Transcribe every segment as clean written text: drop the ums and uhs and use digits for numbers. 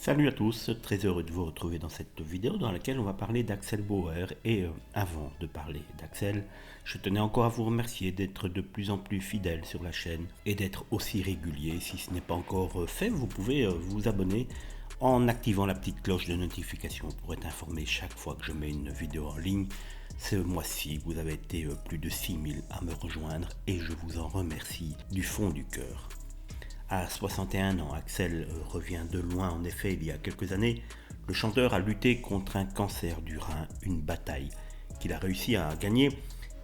Salut à tous, très heureux de vous retrouver dans cette vidéo dans laquelle on va parler d'Axel Bauer et avant de parler d'Axel, je tenais encore à vous remercier d'être de plus en plus fidèles sur la chaîne et d'être aussi régulier. Si ce n'est pas encore fait, vous pouvez vous abonner en activant la petite cloche de notification pour être informé chaque fois que je mets une vidéo en ligne. Ce mois-ci, vous avez été plus de 6000 à me rejoindre et je vous en remercie du fond du cœur. À 61 ans, Axel revient de loin. En effet, il y a quelques années, le chanteur a lutté contre un cancer du rein, une bataille qu'il a réussi à gagner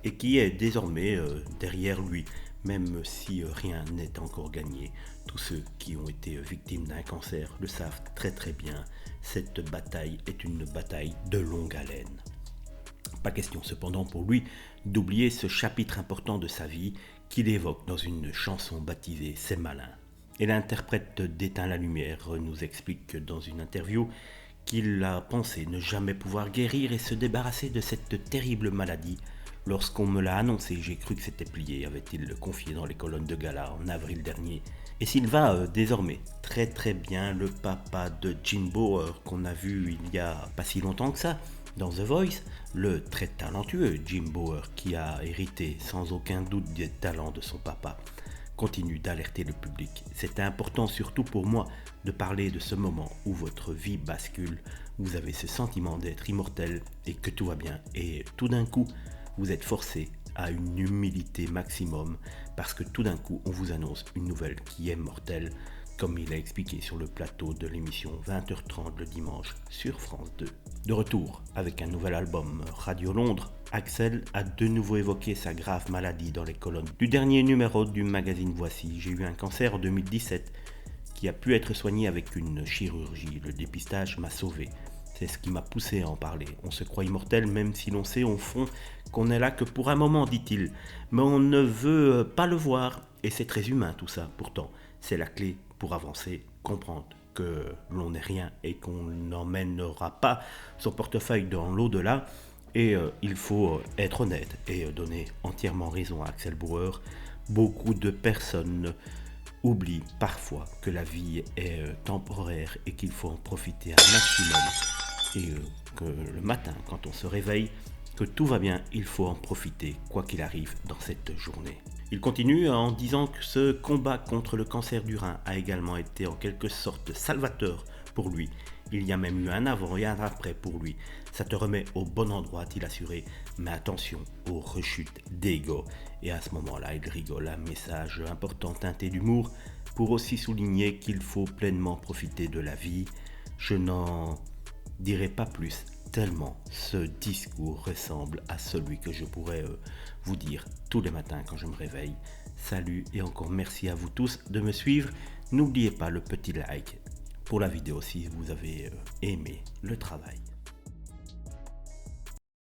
et qui est désormais derrière lui, même si rien n'est encore gagné. Tous ceux qui ont été victimes d'un cancer le savent très bien, cette bataille est une bataille de longue haleine. Pas question cependant pour lui d'oublier ce chapitre important de sa vie qu'il évoque dans une chanson baptisée « C'est malin ». Et l'interprète d'Éteins la lumière nous explique dans une interview qu'il a pensé ne jamais pouvoir guérir et se débarrasser de cette terrible maladie. Lorsqu'on me l'a annoncé, j'ai cru que c'était plié, avait-il confié dans les colonnes de gala en avril dernier. Et s'il va désormais très bien, le papa de Jim Bauer qu'on a vu il y a pas si longtemps que ça, dans The Voice, le très talentueux Jim Bauer qui a hérité sans aucun doute des talents de son papa, continue d'alerter le public. C'est important surtout pour moi de parler de ce moment où votre vie bascule, vous avez ce sentiment d'être immortel et que tout va bien et tout d'un coup vous êtes forcé à une humilité maximum parce que tout d'un coup on vous annonce une nouvelle qui est mortelle, comme il a expliqué sur le plateau de l'émission 20h30 le dimanche sur France 2. De retour avec un nouvel album Radio Londres, Axel a de nouveau évoqué sa grave maladie dans les colonnes du dernier numéro du magazine Voici. J'ai eu un cancer en 2017 qui a pu être soigné avec une chirurgie. Le dépistage m'a sauvé. C'est ce qui m'a poussé à en parler. On se croit immortel même si l'on sait au fond qu'on est là que pour un moment, dit-il. Mais on ne veut pas le voir et c'est très humain tout ça. Pourtant, c'est la clé pour avancer, comprendre que l'on n'est rien et qu'on n'emmènera pas son portefeuille dans l'au-delà. Et il faut être honnête et donner entièrement raison à Axel Bauer. Beaucoup de personnes oublient parfois que la vie est temporaire et qu'il faut en profiter un maximum. Et que le matin, quand on se réveille, que tout va bien, il faut en profiter, quoi qu'il arrive dans cette journée. Il continue en disant que ce combat contre le cancer du rein a également été en quelque sorte salvateur pour lui. Il y a même eu un avant et un après pour lui. Ça te remet au bon endroit, a-t-il assuré, mais attention aux rechutes d'ego. Et à ce moment-là, il rigole, un message important teinté d'humour pour aussi souligner qu'il faut pleinement profiter de la vie. Je n'en dirai pas plus, tellement ce discours ressemble à celui que je pourrais vous dire tous les matins quand je me réveille. Salut et encore merci à vous tous de me suivre. N'oubliez pas le petit like pour la vidéo si vous avez aimé le travail.